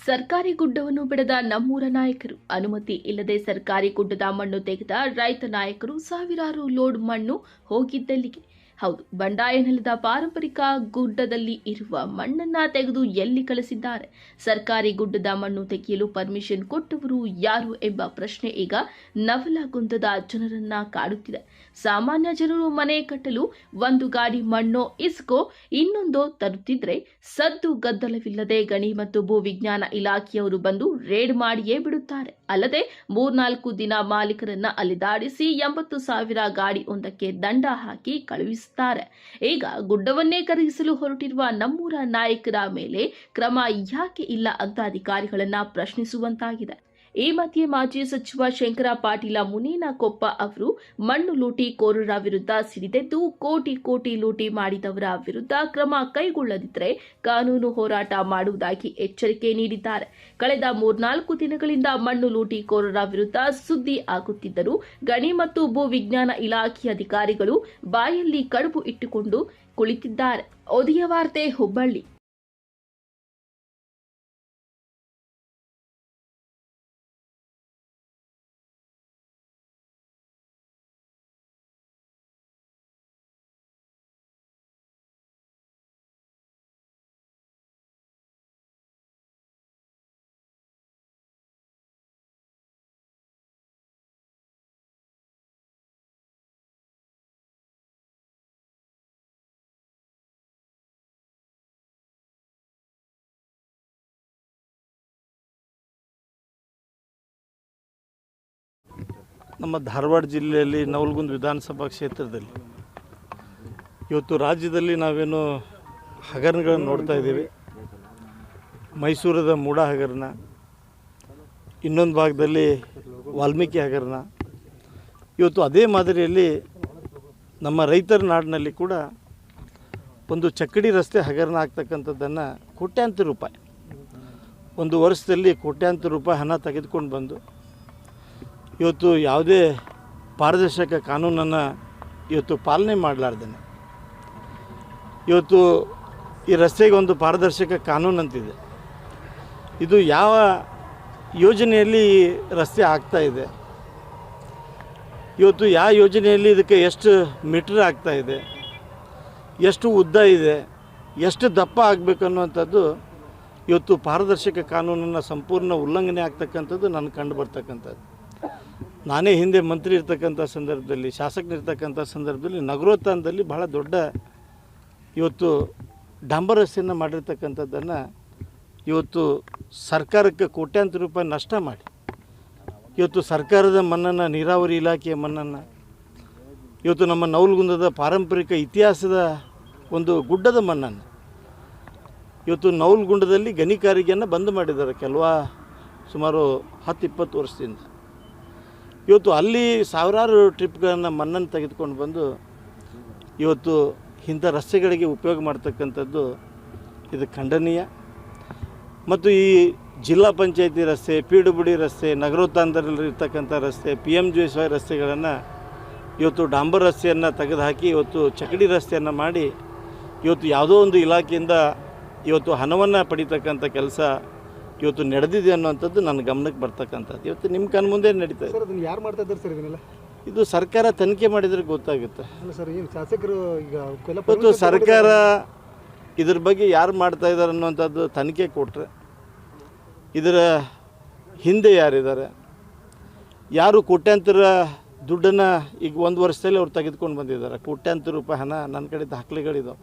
ಸರ್ಕಾರಿ ಗುಡ್ಡವನ್ನು ಬಿಡದ ನಮ್ಮೂರ ನಾಯಕರು. ಅನುಮತಿ ಇಲ್ಲದೆ ಸರ್ಕಾರಿ ಗುಡ್ಡದ ಮಣ್ಣು ತೆಗೆದ ರೈತ ನಾಯಕರು. ಸಾವಿರಾರು ಲೋಡ್ ಮಣ್ಣು ಹೋಗಿದ್ದೆಲ್ಲಿಗೆ? ಹೌದು, ಬಂಡಾಯ ನೆಲದ ಪಾರಂಪರಿಕ ಗುಡ್ಡದಲ್ಲಿ ಇರುವ ಮಣ್ಣನ್ನ ತೆಗೆದು ಎಲ್ಲಿ ಕಳಿಸಿದ್ದಾರೆ? ಸರ್ಕಾರಿ ಗುಡ್ಡದ ಮಣ್ಣು ತೆಗೆಯಲು ಪರ್ಮಿಷನ್ ಕೊಟ್ಟವರು ಯಾರು ಎಂಬ ಪ್ರಶ್ನೆ ಈಗ ನವಲಗುಂದದ ಜನರನ್ನ ಕಾಡುತ್ತಿದೆ. ಸಾಮಾನ್ಯ ಜನರು ಮನೆ ಕಟ್ಟಲು ಒಂದು ಗಾಡಿ ಮಣ್ಣೋ ಇಸ್ಕೋ ಇನ್ನೊಂದೋ ತರುತ್ತಿದ್ರೆ ಸದ್ದು ಗದ್ದಲವಿಲ್ಲದೆ ಗಣಿ ಮತ್ತು ಭೂ ವಿಜ್ಞಾನ ಇಲಾಖೆಯವರು ಬಂದು ರೇಡ್ ಮಾಡಿಯೇ ಬಿಡುತ್ತಾರೆ. ಅಲ್ಲದೆ 3-4 ದಿನ ಮಾಲೀಕರನ್ನ ಅಲಿದಾಡಿಸಿ 80,000 ಗಾಡಿ ಒಂದಕ್ಕೆ ದಂಡ ಹಾಕಿ ಕಳುಹಿಸುತ್ತಾರೆ. ಈಗ ಗುಡ್ಡವನ್ನೇ ಕರಗಿಸಲು ಹೊರಟಿರುವ ನಮ್ಮೂರ ನಾಯಕರ ಮೇಲೆ ಕ್ರಮ ಯಾಕೆ ಇಲ್ಲ ಅಂತ ಅಧಿಕಾರಿಗಳನ್ನ ಪ್ರಶ್ನಿಸುವಂತಾಗಿದೆ. ಈ ಮಧ್ಯೆ ಮಾಜಿ ಸಚಿವ ಶಂಕರ ಪಾಟೀಲ ಮುನೇನಕೊಪ್ಪ ಅವರು ಮಣ್ಣು ಲೂಟಿಕೋರರ ವಿರುದ್ಧ ಸಿಡಿದೆದ್ದು ಕೋಟಿ ಲೂಟಿ ಮಾಡಿದವರ ವಿರುದ್ಧ ಕ್ರಮ ಕೈಗೊಳ್ಳದಿದ್ದರೆ ಕಾನೂನು ಹೋರಾಟ ಮಾಡುವುದಾಗಿ ಎಚ್ಚರಿಕೆ ನೀಡಿದ್ದಾರೆ. ಕಳೆದ 3-4 ದಿನಗಳಿಂದ ಮಣ್ಣು ಲೂಟಿಕೋರರ ವಿರುದ್ಧ ಸುದ್ದಿ ಆಗುತ್ತಿದ್ದರೂ ಗಣಿ ಮತ್ತು ಭೂ ವಿಜ್ಞಾನ ಇಲಾಖೆ ಅಧಿಕಾರಿಗಳು ಬಾಯಲ್ಲಿ ಕಡುಬು ಇಟ್ಟುಕೊಂಡು ಕುಳಿತಿದ್ದಾರೆ. ಉದಯ ವಾರ್ತೆ, ಹುಬ್ಬಳ್ಳಿ. ನಮ್ಮ ಧಾರವಾಡ ಜಿಲ್ಲೆಯಲ್ಲಿ ನವಲಗುಂದ ವಿಧಾನಸಭಾ ಕ್ಷೇತ್ರದಲ್ಲಿ ಇವತ್ತು ರಾಜ್ಯದಲ್ಲಿ ನಾವೇನು ಹಗರಣಗಳನ್ನು ನೋಡ್ತಾ ಇದ್ದೀವಿ. ಮೈಸೂರದ ಮೂಡ ಹಗರಣ, ಇನ್ನೊಂದು ಭಾಗದಲ್ಲಿ ವಾಲ್ಮೀಕಿ ಹಗರಣ. ಇವತ್ತು ಅದೇ ಮಾದರಿಯಲ್ಲಿ ನಮ್ಮ ರೈತರ ನಾಡಿನಲ್ಲಿ ಕೂಡ ಒಂದು ಚಕ್ಕಡಿ ರಸ್ತೆ ಹಗರಣ ಆಗ್ತಕ್ಕಂಥದ್ದನ್ನು ಕೋಟ್ಯಾಂತರ ರೂಪಾಯಿ, ಒಂದು ವರ್ಷದಲ್ಲಿ ಕೋಟ್ಯಾಂತರ ರೂಪಾಯಿ ಹಣ ತೆಗೆದುಕೊಂಡು ಬಂದು ಇವತ್ತು ಯಾವುದೇ ಪಾರದರ್ಶಕ ಕಾನೂನನ್ನು ಇವತ್ತು ಪಾಲನೆ ಮಾಡಲಾರ್ದೇನೆ ಇವತ್ತು ಈ ರಸ್ತೆಗೆ ಒಂದು ಪಾರದರ್ಶಕ ಕಾನೂನು ಅಂತಿದೆ. ಇದು ಯಾವ ಯೋಜನೆಯಲ್ಲಿ ರಸ್ತೆ ಆಗ್ತಾ ಇದೆ, ಇವತ್ತು ಯಾವ ಯೋಜನೆಯಲ್ಲಿ ಇದಕ್ಕೆ ಎಷ್ಟು ಮೀಟರ್ ಆಗ್ತಾ ಇದೆ, ಎಷ್ಟು ಉದ್ದ ಇದೆ, ಎಷ್ಟು ದಪ್ಪ ಆಗಬೇಕು ಅನ್ನುವಂಥದ್ದು ಇವತ್ತು ಪಾರದರ್ಶಕ ಕಾನೂನನ್ನು ಸಂಪೂರ್ಣ ಉಲ್ಲಂಘನೆ ಆಗ್ತಕ್ಕಂಥದ್ದು ನನಗೆ ಕಂಡು ಬರ್ತಕ್ಕಂಥದ್ದು. ನಾನೇ ಹಿಂದೆ ಮಂತ್ರಿ ಇರ್ತಕ್ಕಂಥ ಸಂದರ್ಭದಲ್ಲಿ, ಶಾಸಕನಿರ್ತಕ್ಕಂಥ ಸಂದರ್ಭದಲ್ಲಿ ನಗರೋತ್ಥಾನದಲ್ಲಿ ಬಹಳ ದೊಡ್ಡ ಇವತ್ತು ಡಾಂಬರ್ ರಸ್ತೆಯನ್ನು ಮಾಡಿರ್ತಕ್ಕಂಥದ್ದನ್ನು ಇವತ್ತು ಸರ್ಕಾರಕ್ಕೆ ಕೋಟ್ಯಾಂತರ ರೂಪಾಯಿ ನಷ್ಟ ಮಾಡಿ ಇವತ್ತು ಸರ್ಕಾರದ ಮಣ್ಣನ್ನು, ನೀರಾವರಿ ಇಲಾಖೆಯ ಮಣ್ಣನ್ನು, ಇವತ್ತು ನಮ್ಮ ನವಲಗುಂದದ ಪಾರಂಪರಿಕ ಇತಿಹಾಸದ ಒಂದು ಗುಡ್ಡದ ಮಣ್ಣನ್ನು ಇವತ್ತು ನವಲಗುಂದದಲ್ಲಿ ಗಣಿಗಾರಿಕೆಯನ್ನು ಬಂದ್ ಮಾಡಿದ್ದಾರೆ ಸುಮಾರು 10-20 ವರ್ಷದಿಂದ. ಇವತ್ತು ಅಲ್ಲಿ ಸಾವಿರಾರು ಟ್ರಿಪ್ಗಳನ್ನು ಮಣ್ಣನ್ನು ತೆಗೆದುಕೊಂಡು ಬಂದು ಇವತ್ತು ಇಂಥ ರಸ್ತೆಗಳಿಗೆ ಉಪಯೋಗ ಮಾಡ್ತಕ್ಕಂಥದ್ದು ಇದು ಖಂಡನೀಯ. ಮತ್ತು ಈ ಜಿಲ್ಲಾ ಪಂಚಾಯತಿ ರಸ್ತೆ, PWD ರಸ್ತೆ, ನಗರೋತ್ಥಾನದಲ್ಲಿರ್ತಕ್ಕಂಥ ರಸ್ತೆ, PMGY ರಸ್ತೆಗಳನ್ನು ಇವತ್ತು ಡಾಂಬರ್ ರಸ್ತೆಯನ್ನು ತೆಗೆದುಹಾಕಿ ಇವತ್ತು ಚಕಡಿ ರಸ್ತೆಯನ್ನು ಮಾಡಿ ಇವತ್ತು ಯಾವುದೋ ಒಂದು ಇಲಾಖೆಯಿಂದ ಇವತ್ತು ಹಣವನ್ನು ಪಡಿತಕ್ಕಂಥ ಕೆಲಸ ಇವತ್ತು ನಡೆದಿದೆ ಅನ್ನುವಂಥದ್ದು ನನ್ನ ಗಮನಕ್ಕೆ ಬರ್ತಕ್ಕಂಥದ್ದು. ಇವತ್ತು ನಿಮ್ಮ ಕಣ್ಮುಂದೆ ನಡೀತಾ ಇದೆ. ಸರ್, ಅದನ್ನು ಯಾರು ಮಾಡ್ತಾ ಇದ್ದಾರೆ ಸರ್? ಇದನ್ನೆಲ್ಲ ಇದು ಸರ್ಕಾರ ತನಿಖೆ ಮಾಡಿದರೆ ಗೊತ್ತಾಗುತ್ತೆ. ಅಲ್ಲ ಸರ್, ಏನು ಶಾಸಕರು ಈಗ ಇವತ್ತು ಸರ್ಕಾರ ಇದ್ರ ಬಗ್ಗೆ ಯಾರು ಮಾಡ್ತಾ ಇದ್ದಾರೆ ಅನ್ನುವಂಥದ್ದು ತನಿಖೆ ಕೊಟ್ಟರೆ ಇದರ ಹಿಂದೆ ಯಾರಿದ್ದಾರೆ, ಯಾರು ಕೋಟ್ಯಾಂತರ ದುಡ್ಡನ್ನು ಈಗ ಒಂದು ವರ್ಷದಲ್ಲಿ ಅವ್ರು ತೆಗೆದುಕೊಂಡು ಬಂದಿದ್ದಾರೆ. ಕೋಟ್ಯಾಂತರ ರೂಪಾಯಿ ಹಣ ನನ್ನ ಕಡೆ ದಾಖಲೆಗಳಿದ್ದಾವೆ.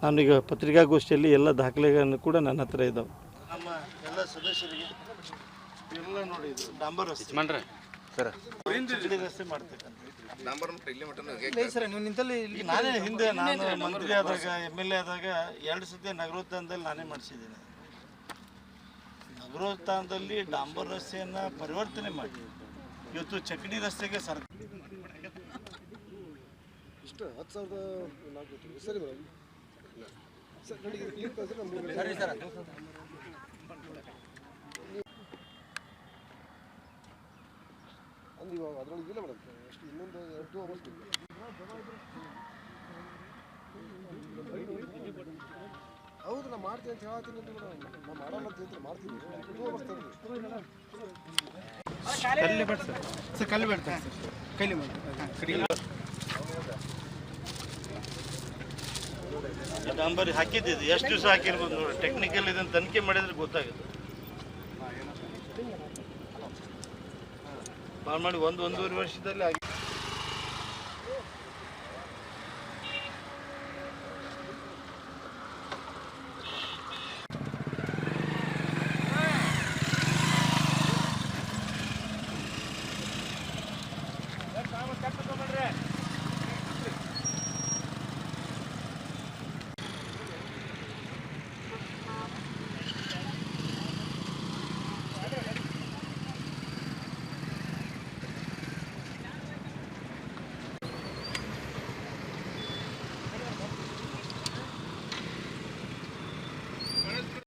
ನಾನೀಗ ಪತ್ರಿಕಾಗೋಷ್ಠಿಯಲ್ಲಿ ಎಲ್ಲ ದಾಖಲೆಗಳನ್ನು ಕೂಡ ನನ್ನ ಹತ್ರ ಇದ್ದಾವೆ. ನಮ್ಮ ಎಲ್ಲ ಸದಸ್ಯರಿಗೆ ಎಲ್ಲ ನೋಡಿ, ಇದು ಡಾಂಬರ್ ರಸ್ತೆ ಸರ್, ರಸ್ತೆ ಮಾಡ್ತಕ್ಕಂಥ ಸರ್. ನೀವು ನಿಂತಲ್ಲಿ ನಾನೇ ಹಿಂದೆ ನಾನು ಮಂತ್ರಿ ಆದಾಗ, MLA ಆದಾಗ 2 ಸತಿ ನಗರೋತ್ಥಾನದಲ್ಲಿ ನಾನೇ ಮಾಡಿಸಿದ್ದೀನಿ. ನಗರೋತ್ಥಾನದಲ್ಲಿ ಡಾಂಬರ್ ರಸ್ತೆಯನ್ನು ಪರಿವರ್ತನೆ ಮಾಡಿ ಇವತ್ತು ಚಕಡಿ ರಸ್ತೆಗೆ ಸರ್ಕಾರ ಇಷ್ಟು 10,004 ಸರಿ ಮೇಡಮ್. ಸರ್ ನೋಡಿ, ಸರಿ ಸರ್. ಅಂದು ಇವಾಗ ಅದರೊಳಗೆ ಇಲ್ಲ ಮೇಡಮ್, ಅಷ್ಟು ಇನ್ನೊಂದು 2 ಅವರ್ಸ್ ಹೌದು. ನಮ್ಮ ಮಾಡ್ತೀನಿ ಅಂತ ಹೇಳ್ತೀನಿ ಅಂತ ನಾವು ಮಾಡಲ್ಲ ಅಂತ ಹೇಳ್ತಾರೆ, ಮಾಡ್ತೀವಿ. 2 hours ತರ್ರಿ. ಕಲ್ಲಿ ಬೇಡ ಸರ್ ಕಲ್ಲಿ ಬೇಡ ಸರ್ ಕೈಲಿ ಮಾಡಿ ಡಾಂಬರಿ ಹಾಕಿದ್ದಿದ್ದು ಎಷ್ಟು ದಿವಸ ಹಾಕಿರ್ಬೋದು ನೋಡಿ, ಟೆಕ್ನಿಕಲ್ ಇದನ್ನು ತನಿಖೆ ಮಾಡಿದ್ರೆ ಗೊತ್ತಾಗುತ್ತೆ. ಮಾಡಿ 1-1.5 ವರ್ಷದಲ್ಲಿ ಆಗಿ